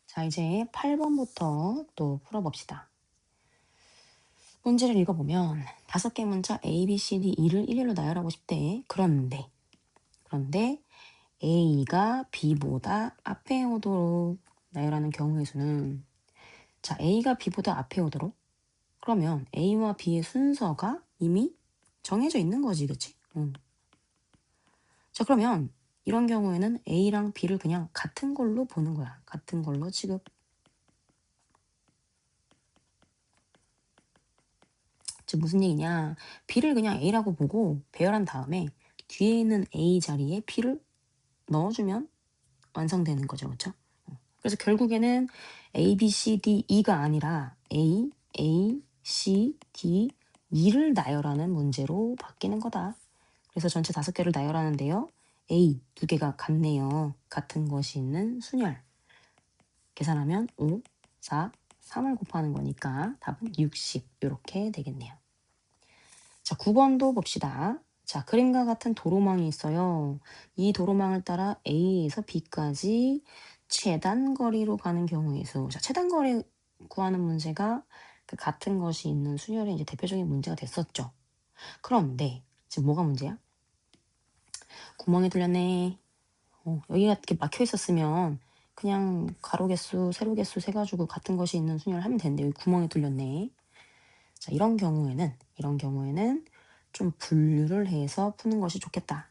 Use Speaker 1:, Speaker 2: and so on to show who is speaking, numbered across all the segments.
Speaker 1: 자, 이제 8번부터 또 풀어봅시다. 문제를 읽어보면 5개 문자 A, B, C, D, E를 일일로 나열하고 싶대. 그런데 A가 B보다 앞에 오도록 나열하는 경우의 수는, 자, A가 B보다 앞에 오도록, 그러면 A와 B의 순서가 이미 정해져 있는 거지, 그치? 자, 그러면 이런 경우에는 A랑 B를 그냥 같은 걸로 보는 거야. 같은 걸로 취급. 즉 무슨 얘기냐, B를 그냥 A라고 보고 배열한 다음에 뒤에 있는 A 자리에 B를 넣어주면 완성되는 거죠. 그렇죠? 그래서 결국에는 A, B, C, D, E가 아니라 A, C, D, E를 나열하는 문제로 바뀌는 거다. 그래서 전체 5개를 나열하는데요. A 2개가 같네요. 같은 것이 있는 순열. 계산하면 5, 4, 3을 곱하는 거니까 답은 60 이렇게 되겠네요. 자, 9번도 봅시다. 자, 그림과 같은 도로망이 있어요. 이 도로망을 따라 A에서 B까지 최단 거리로 가는 경우의 수. 자, 최단 거리 구하는 문제가 그 같은 것이 있는 순열의 이제 대표적인 문제가 됐었죠. 그런데 지금 뭐가 문제야? 구멍이 뚫렸네. 여기가 이렇게 막혀 있었으면 그냥 가로 개수, 세로 개수 세가지고 같은 것이 있는 순열을 하면 되는데 여기 구멍이 뚫렸네. 자, 이런 경우에는 좀 분류를 해서 푸는 것이 좋겠다.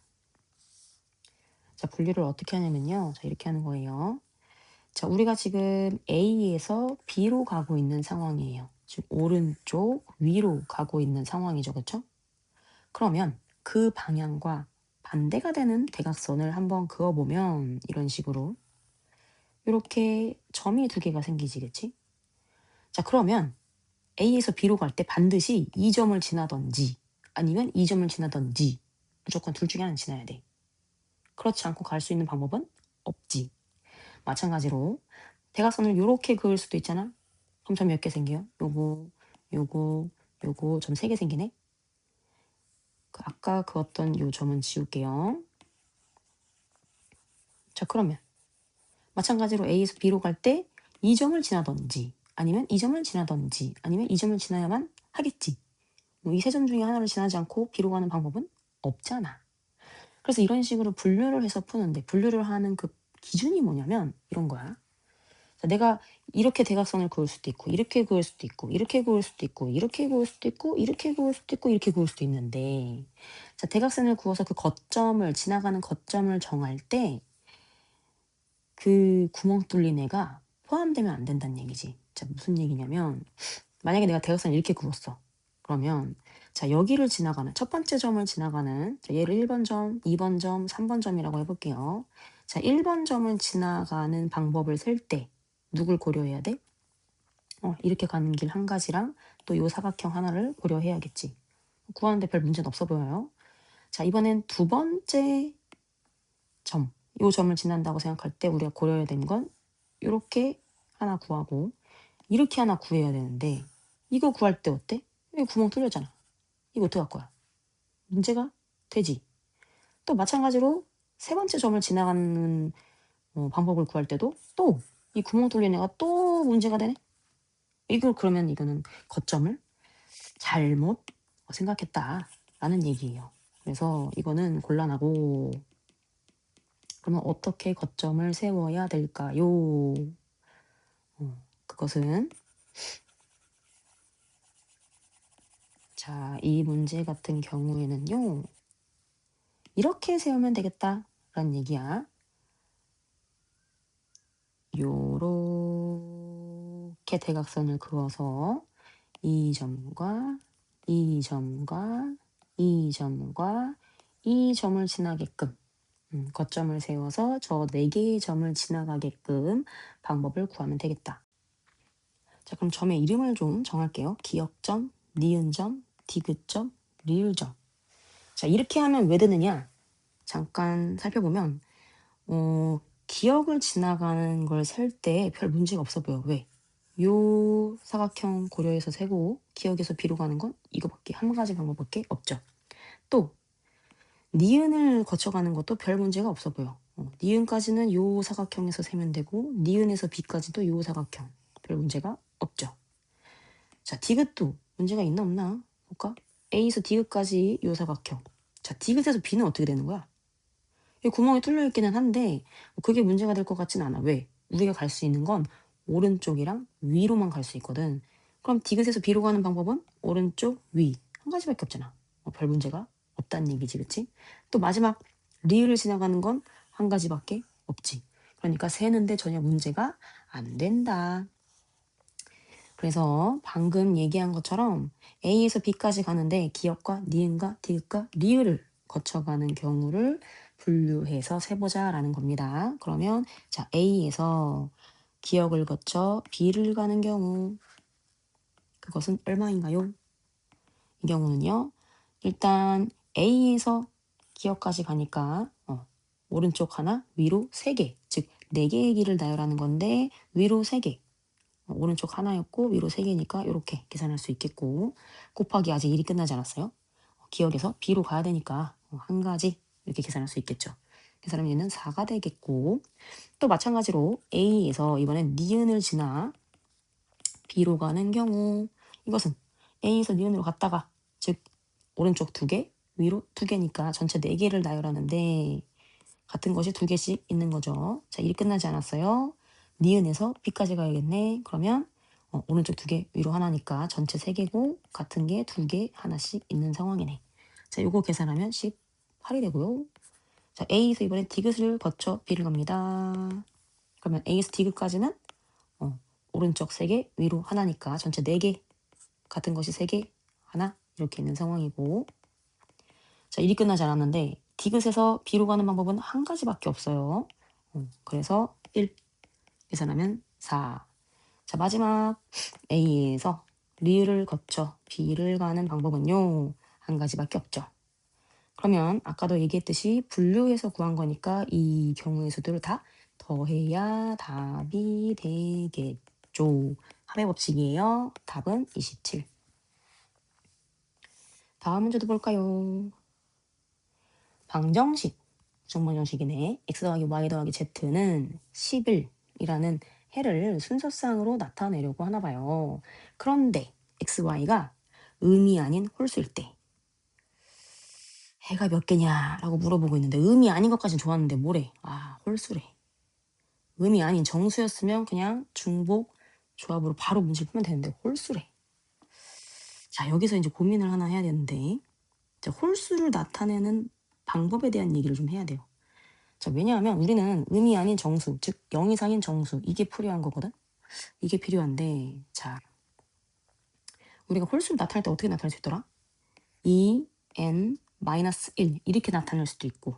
Speaker 1: 자, 분류를 어떻게 하냐면요. 자, 이렇게 하는 거예요. 자, 우리가 지금 A에서 B로 가고 있는 상황이에요. 지금 오른쪽 위로 가고 있는 상황이죠. 그렇죠? 그러면 그 방향과 반대가 되는 대각선을 한번 그어보면 이런 식으로 이렇게 점이 2개가 생기지, 그치? 자, 그러면 A에서 B로 갈 때 반드시 이 점을 지나던지 아니면 이 점을 지나던지 무조건 둘 중에 하나는 지나야 돼. 그렇지 않고 갈 수 있는 방법은 없지. 마찬가지로 대각선을 이렇게 그을 수도 있잖아. 그럼 점 몇 개 생겨요? 요거 점 3개 생기네. 아까 그었던 요 점은 지울게요. 자, 그러면 마찬가지로 A에서 B로 갈 때 이 점을 지나던지 아니면 이 점을 지나던지 아니면 이 점을 지나야만 하겠지. 이 3점 중에 하나를 지나지 않고 B로 가는 방법은 없잖아. 그래서 이런 식으로 분류를 해서 푸는데, 분류를 하는 그 기준이 뭐냐면 이런 거야. 자, 내가 이렇게 대각선을 그을 수도 있고 이렇게 그을 수도 있고 이렇게 그을 수도 있고 이렇게 그을 수도 있고 이렇게 그을 수도 있고 이렇게 그을 수도 있는데, 자, 대각선을 그어서 그 거점을 지나가는 거점을 정할 때 그 구멍 뚫린 애가 포함되면 안 된다는 얘기지. 자, 무슨 얘기냐면 만약에 내가 대각선을 이렇게 그었어. 그러면 자, 여기를 지나가는 첫 번째 점을 지나가는, 자, 얘를 1번 점, 2번 점, 3번 점이라고 해볼게요. 자, 1번 점을 지나가는 방법을 셀 때 누굴 고려해야 돼? 이렇게 가는 길 한 가지랑 또 요 사각형 하나를 고려해야겠지. 구하는데 별 문제는 없어 보여요. 자, 이번엔 2번째 점, 요 점을 지난다고 생각할 때 우리가 고려해야 되는 건 이렇게 하나 구하고 이렇게 하나 구해야 되는데, 이거 구할 때 어때? 여기 구멍 뚫렸잖아. 이거 어떡할 거야? 문제가 되지. 또 마찬가지로 3번째 점을 지나가는 방법을 구할 때도 또 이 구멍 뚫린 애가 또 문제가 되네. 그러면 이거는 거점을 잘못 생각했다라는 얘기예요. 그래서 이거는 곤란하고, 그러면 어떻게 거점을 세워야 될까요? 그것은, 자, 이 문제 같은 경우에는요, 이렇게 세우면 되겠다라는 얘기야. 요렇게 대각선을 그어서 이 점과 이 점과 이 점과 이 점을 지나게끔, 거점을 세워서 저 4개의 점을 지나가게끔 방법을 구하면 되겠다. 자, 그럼 점의 이름을 좀 정할게요. 기역점, 니은점, 디귿점, 리을점. 자, 이렇게 하면 왜 되느냐? 잠깐 살펴보면 기역을 지나가는 걸 셀 때 별 문제가 없어 보여. 왜? 요 사각형 고려해서 세고 기역에서 B로 가는 건 이거밖에, 한 가지 방법밖에 없죠. 또 니은을 거쳐가는 것도 별 문제가 없어 보여. 니은까지는 요 사각형에서 세면 되고 니은에서 B까지도 요 사각형. 별 문제가 없죠. 자, 디귿도 문제가 있나 없나 볼까? A에서 디귿까지 요 사각형. 자, 디귿에서 B는 어떻게 되는 거야? 이 구멍이 뚫려 있기는 한데 그게 문제가 될 것 같진 않아. 왜? 우리가 갈 수 있는 건 오른쪽이랑 위로만 갈 수 있거든. 그럼 디귿에서 B로 가는 방법은 오른쪽, 위 한 가지밖에 없잖아. 별 문제가 없다는 얘기지, 그치? 또 마지막 리을을 지나가는 건 한 가지밖에 없지. 그러니까 세는데 전혀 문제가 안 된다. 그래서 방금 얘기한 것처럼 A에서 B까지 가는데 기역과 니은과 디귿과 리을을 거쳐가는 경우를 분류해서 세보자라는 겁니다. 그러면 자, A에서 기역을 거쳐 B를 가는 경우 그것은 얼마인가요? 이 경우는요. 일단 A에서 기역까지 가니까 오른쪽 하나, 위로 3개, 즉 4개의 길을 나열하는 건데 위로 3개, 오른쪽 하나였고 위로 3개니까 이렇게 계산할 수 있겠고 곱하기 아직 일이 끝나지 않았어요. 기역에서 B로 가야 되니까 한 가지 이렇게 계산할 수 있겠죠. 계산하면 얘는 4가 되겠고 또 마찬가지로 A에서 이번엔 니은을 지나 B로 가는 경우 이것은 A에서 니은으로 갔다가 즉 오른쪽 2개, 위로 2개니까 전체 4개를 나열하는데 같은 것이 2개씩 있는 거죠. 자, 일이 끝나지 않았어요. 니은에서 B까지 가야겠네. 그러면 오른쪽 2개, 위로 하나니까 전체 3개고 같은 게 2개 하나씩 있는 상황이네. 자, 요거 계산하면 18이 되고요. 자, A에서 이번엔 디귿을 거쳐 B를 갑니다. 그러면 A에서 디귿까지는 오른쪽 3개, 위로 하나니까 전체 4개, 같은 것이 3개, 하나 이렇게 있는 상황이고 자, 일이 끝나지 않았는데 디귿에서 B로 가는 방법은 한 가지밖에 없어요. 그래서 1 계산하면 4. 자, 마지막 A에서 리을을 거쳐 B를 가는 방법은요. 한 가지밖에 없죠. 그러면 아까도 얘기했듯이 분류해서 구한 거니까 이 경우의 수들을 다 더해야 답이 되겠죠. 합의 법칙이에요. 답은 27. 다음 문제도 볼까요? 방정식, 정방정식이네. x 더하기 y 더하기 z는 10일이라는 해를 순서상으로 나타내려고 하나 봐요. 그런데 x, y가 음이 아닌 홀수일 때 해가 몇 개냐라고 물어보고 있는데 음이 아닌 것까진 좋았는데 뭐래? 아, 홀수래. 음이 아닌 정수였으면 그냥 중복 조합으로 바로 문제를 풀면 되는데 홀수래. 자, 여기서 이제 고민을 하나 해야 되는데 자, 홀수를 나타내는 방법에 대한 얘기를 좀 해야 돼요. 자, 왜냐하면 우리는 음이 아닌 정수, 즉 0 이상인 정수 이게 필요한 거거든. 이게 필요한데 자, 우리가 홀수를 나타낼 때 어떻게 나타낼 수 있더라? 2n-1 이렇게 나타낼 수도 있고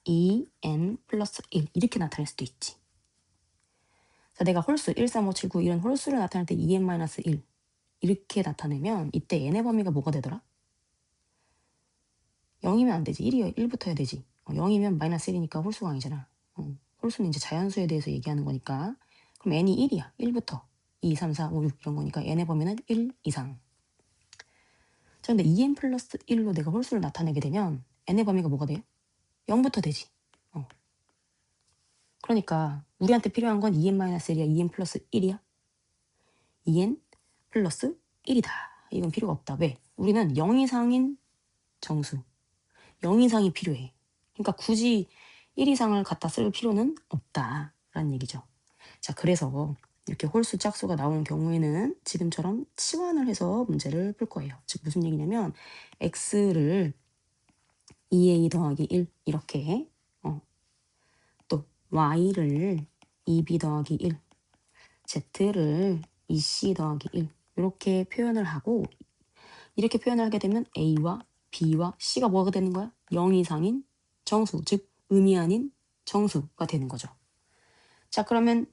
Speaker 1: 2n 플러스 1 이렇게 나타낼 수도 있지. 자, 내가 홀수 1, 3, 5, 7, 9 이런 홀수를 나타낼 때 2n-1 이렇게 나타내면 이때 n의 범위가 뭐가 되더라? 0이면 안 되지. 1부터 해야 되지. 0이면 마이너스 1이니까 홀수가 아니잖아. 홀수는 이제 자연수에 대해서 얘기하는 거니까. 그럼 n이 1이야. 1부터 2, 3, 4, 5, 6 이런 거니까 n의 범위는 1 이상. 자, 근데 2n 플러스 1로 내가 홀수를 나타내게 되면 n의 범위가 뭐가 돼? 0부터 되지. 그러니까 우리한테 필요한 건 2n-1이야. 2n 플러스 1이야. 2n 플러스 1이다. 이건 필요가 없다. 왜? 우리는 0 이상인 정수. 0 이상이 필요해. 그러니까 굳이 1 이상을 갖다 쓸 필요는 없다라는 얘기죠. 자, 그래서 이렇게 홀수 짝수가 나오는 경우에는 지금처럼 치환을 해서 문제를 풀 거예요. 즉 무슨 얘기냐면 x를 2a 더하기 1 이렇게 또 y를 2b 더하기 1 z를 2c 더하기 1 이렇게 표현을 하고 이렇게 표현을 하게 되면 a와 b와 c가 뭐가 되는 거야? 0 이상인 정수, 즉 음이 아닌 정수가 되는 거죠. 자, 그러면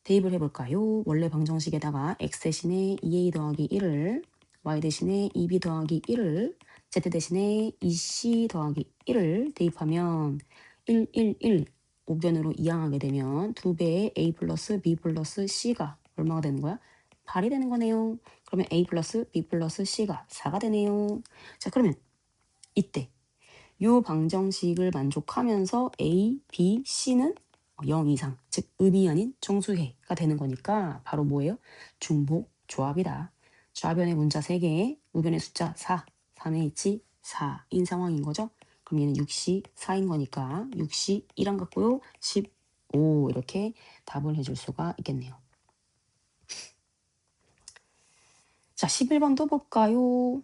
Speaker 1: 대입을 해볼까요? 원래 방정식에다가 x 대신에 2a 더하기 1을 y 대신에 2b 더하기 1을 z 대신에 2c 더하기 1을 대입하면 1, 1, 1 5변으로 이항하게 되면 2배의 a 플러스 b 플러스 c가 얼마가 되는 거야? 8이 되는 거네요. 그러면 a 플러스 b 플러스 c가 4가 되네요. 자, 그러면 이때 요 방정식을 만족하면서 A, B, C는 0 이상, 즉 음이 아닌 정수해가 되는 거니까 바로 뭐예요? 중복 조합이다. 좌변의 문자 3개, 우변의 숫자 4, 3의 H 4인 상황인 거죠. 그럼 얘는 6시 4인 거니까 6시 1 안 같고요. 15 이렇게 답을 해줄 수가 있겠네요. 자, 11번도 볼까요?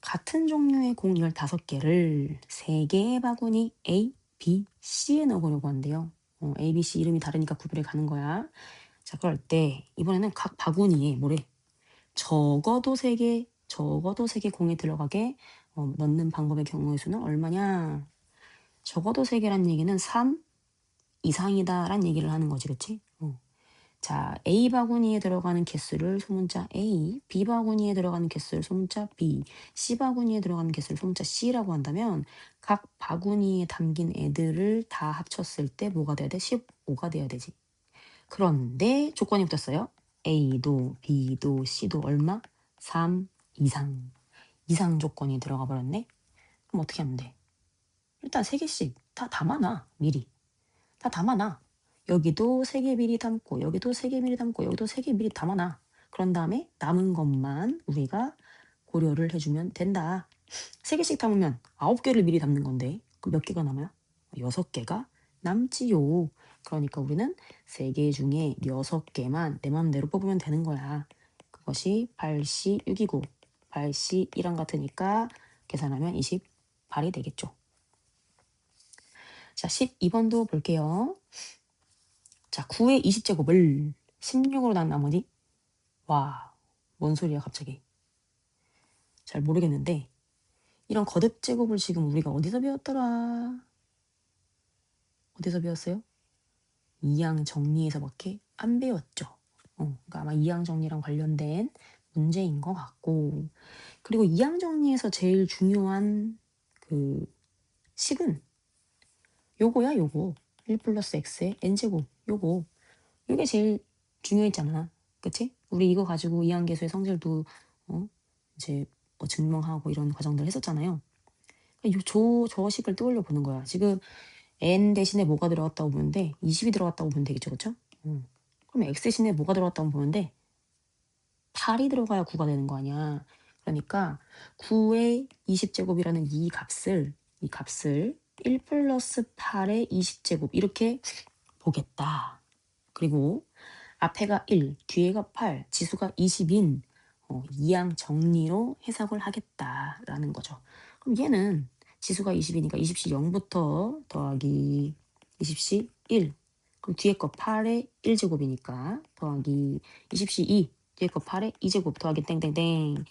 Speaker 1: 같은 종류의 공 15개를 3개의 바구니 A, B, C에 넣어보려고 한대요. A, B, C 이름이 다르니까 구별해 가는 거야. 자, 그럴 때 이번에는 각 바구니에 뭐래? 적어도 3개, 적어도 3개 공에 들어가게 넣는 방법의 경우의 수는 얼마냐? 적어도 3개란 얘기는 3 이상이다란 얘기를 하는 거지, 그치? 자, A 바구니에 들어가는 개수를 소문자 A, B 바구니에 들어가는 개수를 소문자 B, C 바구니에 들어가는 개수를 소문자 C라고 한다면 각 바구니에 담긴 애들을 다 합쳤을 때 뭐가 돼야 돼? 15가 돼야 되지. 그런데 조건이 붙었어요. A도 B도 C도 얼마? 3 이상. 이상 조건이 들어가 버렸네. 그럼 어떻게 하면 돼? 일단 3개씩 다 담아놔. 미리. 다 담아놔. 여기도 3개 미리 담고 여기도 3개 미리 담고 여기도 3개 미리 담아놔. 그런 다음에 남은 것만 우리가 고려를 해주면 된다. 3개씩 담으면 9개를 미리 담는 건데 그럼 몇 개가 남아요? 6개가 남지요. 그러니까 우리는 3개 중에 6개만 내 마음대로 뽑으면 되는 거야. 그것이 8C 6이고 8C 1랑 같으니까 계산하면 28이 되겠죠. 자, 12번도 볼게요. 자, 9의 20제곱을 16으로 난 나머지 와, 뭔 소리야 갑자기. 잘 모르겠는데 이런 거듭 제곱을 지금 우리가 어디서 배웠더라? 어디서 배웠어요? 이항 정리에서밖에 안 배웠죠. 그러니까 아마 이항 정리랑 관련된 문제인 것 같고 그리고 이항 정리에서 제일 중요한 그 식은 요거야 요거 1 플러스 x의 n제곱 요거 이게 제일 중요했잖아. 그치? 우리 이거 가지고 이항계수의 성질도 이제 뭐 증명하고 이런 과정들 했었잖아요. 저 식을 떠올려 보는 거야. 지금 n 대신에 뭐가 들어갔다고 보는데 20이 들어갔다고 보면 되겠죠. 그쵸? 그럼 x 대신에 뭐가 들어갔다고 보면 돼? 8이 들어가야 9가 되는 거 아니야. 그러니까 9의 20제곱이라는 이 값을 1 플러스 8의 20제곱 이렇게 보겠다. 그리고 앞에가 1, 뒤에가 8, 지수가 20인 이항 정리로 해석을 하겠다라는 거죠. 그럼 얘는 지수가 20이니까 20시 0부터 더하기 20시 1. 그럼 뒤에 거 8의 1제곱이니까 더하기 20시 2. 뒤에 거 8의 2제곱 더하기 땡땡땡.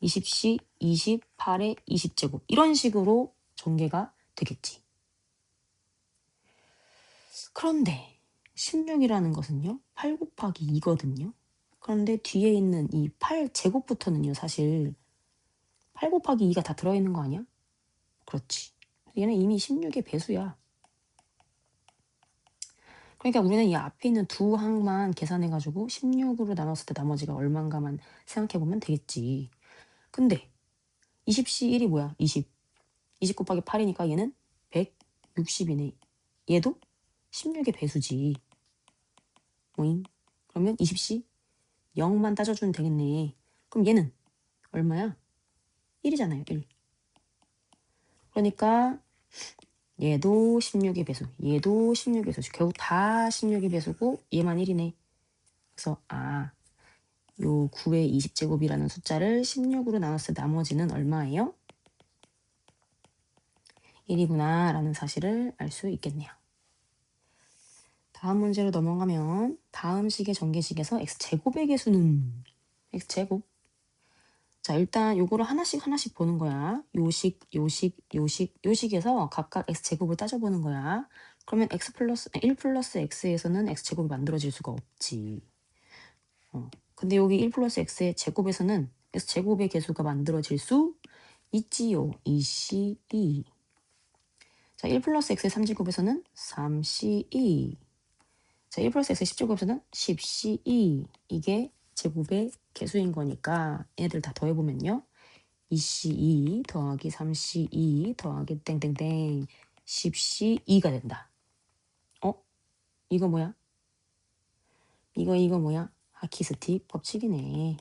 Speaker 1: 20시 28의 20제곱. 이런 식으로 전개가 되겠지. 그런데 16이라는 것은요. 8 곱하기 2거든요. 그런데 뒤에 있는 이 8제곱부터는요. 사실 8 곱하기 2가 다 들어있는 거 아니야? 그렇지. 얘는 이미 16의 배수야. 그러니까 우리는 이 앞에 있는 두 항만 계산해가지고 16으로 나눴을 때 나머지가 얼마인가만 생각해보면 되겠지. 근데 20시 1이 뭐야? 20. 20 곱하기 8이니까 얘는 160이네. 얘도 16의 배수지. 오잉? 그러면 20시 0만 따져주면 되겠네. 그럼 얘는 얼마야? 1이잖아요. 1. 그러니까 얘도 16의 배수, 얘도 16의 배수. 결국 다 16의 배수고 얘만 1이네. 그래서 요 9의 20제곱이라는 숫자를 16으로 나눴을 때 나머지는 얼마예요? 1이구나 라는 사실을 알 수 있겠네요. 다음 문제로 넘어가면 다음 식의 전개식에서 x제곱의 개수는 x제곱. 자, 일단 요거를 하나씩 보는 거야. 요식에서 각각 x제곱을 따져보는 거야. 그러면 1 플러스 x에서는 x제곱이 만들어질 수가 없지. 근데 여기 1 플러스 x의 제곱에서는 x제곱의 개수가 만들어질 수 있지요. 2c2. 자, 1 플러스 x의 3제곱에서는 3c2. 자, 1 플러스 x의 10제곱에서는 10c2. 이게 제곱의 개수인 거니까 얘네들 다 더해보면요. 2C2 더하기 3C2 더하기 땡땡땡 10C2가 된다. 이거 뭐야? 이거 뭐야? 하키스틱 법칙이네.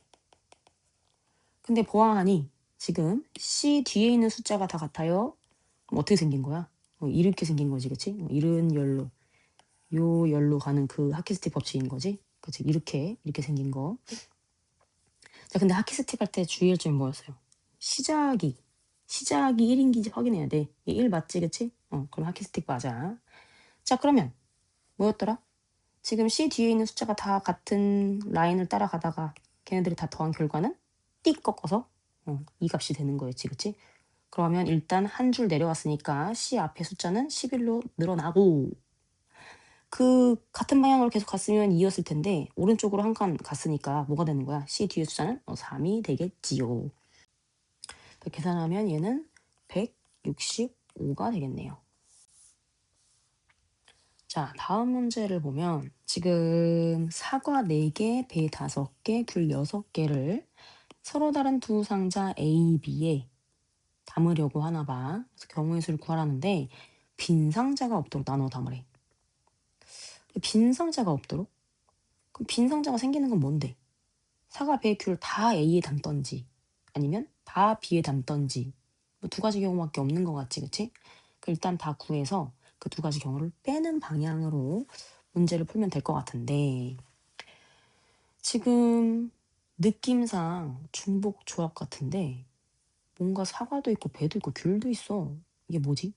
Speaker 1: 근데 보아하니 지금 C 뒤에 있는 숫자가 다 같아요. 그럼 어떻게 생긴 거야? 이렇게 생긴 거지, 그치? 이런 열로, 요 열로 가는 그 하키스틱 법칙인 거지? 그치? 이렇게 생긴 거. 자, 근데 하키스틱 할 때 주의할 점이 뭐였어요? 시작이 1인기인지 확인해야 돼. 얘 1 맞지, 그치? 그럼 하키스틱 맞아. 자, 그러면 뭐였더라? 지금 C 뒤에 있는 숫자가 다 같은 라인을 따라가다가 걔네들이 다 더한 결과는 띡 꺾어서 이 값이 되는 거였지, 그치? 그러면 일단 한 줄 내려왔으니까 C 앞에 숫자는 11로 늘어나고 그 같은 방향으로 계속 갔으면 2였을 텐데 오른쪽으로 한 칸 갔으니까 뭐가 되는 거야? C 뒤에 숫자는 3이 되겠지요. 계산하면 얘는 165가 되겠네요. 자, 다음 문제를 보면 지금 사과 4개, 배 5개, 귤 6개를 서로 다른 두 상자 A, B에 담으려고 하나 봐. 그래서 경우의 수를 구하라는데 빈 상자가 없도록 나눠 담으래. 빈 상자가 없도록? 그럼 빈 상자가 생기는 건 뭔데? 사과, 배, 귤 다 A에 담던지 아니면 다 B에 담던지 뭐 두 가지 경우밖에 없는 것 같지, 그치? 일단 다 구해서 그 두 가지 경우를 빼는 방향으로 문제를 풀면 될 것 같은데 지금 느낌상 중복 조합 같은데 뭔가 사과도 있고 배도 있고 귤도 있어. 이게 뭐지?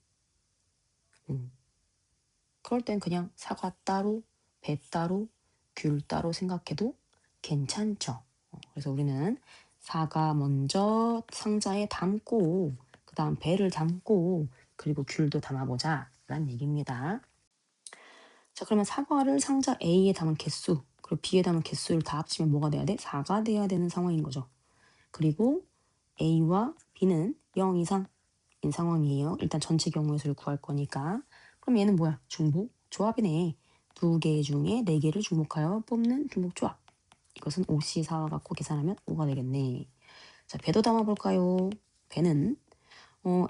Speaker 1: 그럴 땐 그냥 사과 따로, 배 따로, 귤 따로 생각해도 괜찮죠. 그래서 우리는 사과 먼저 상자에 담고 그 다음 배를 담고 그리고 귤도 담아보자 라는 얘기입니다. 자, 그러면 사과를 상자 A에 담은 개수 그리고 B에 담은 개수를 다 합치면 뭐가 돼야 돼? 4가 돼야 되는 상황인 거죠. 그리고 A와 B는 0 이상인 상황이에요. 일단 전체 경우의 수를 구할 거니까. 그럼 얘는 뭐야? 중복 조합이네. 두 개 중에 4개를 중복하여 뽑는 중복 조합. 이것은 OC4와 같고 계산하면 5가 되겠네. 자, 배도 담아볼까요? 배는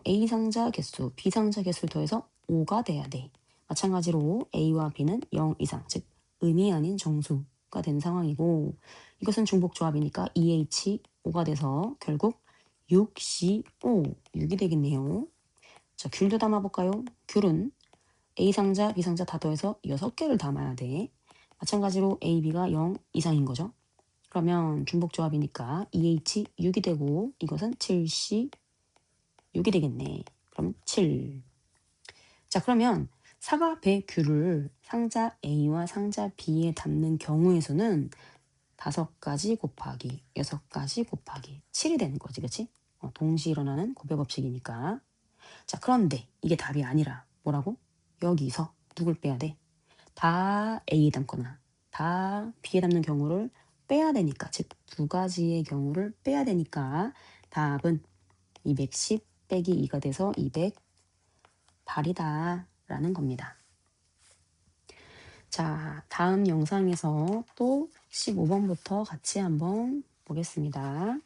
Speaker 1: A 상자 개수, B 상자 개수를 더해서 5가 돼야 돼. 마찬가지로 A와 B는 0 이상, 즉 음이 아닌 정수가 된 상황이고 이것은 중복 조합이니까 2H 5가 돼서 결국 6CO 6이 되겠네요. 자, 귤도 담아볼까요? 귤은 A 상자, B 상자 다 더해서 6개를 담아야 돼. 마찬가지로 A, B가 0 이상인 거죠. 그러면 중복 조합이니까 2H 6이 되고 이것은 7C 6이 되겠네. 그럼 7. 자, 그러면 사과, 배, 귤을 상자 A와 상자 B에 담는 경우의 수는 5가지 곱하기 6가지 곱하기 7이 되는 거지, 그치? 동시에 일어나는 곱의 법칙이니까. 자, 그런데 이게 답이 아니라 뭐라고? 여기서 누굴 빼야 돼? 다 A에 담거나 다 B에 담는 경우를 빼야 되니까, 즉 두 가지의 경우를 빼야 되니까 답은 210 빼기 2가 돼서 208이다 라는 겁니다. 자, 다음 영상에서 또 15번부터 같이 한번 보겠습니다.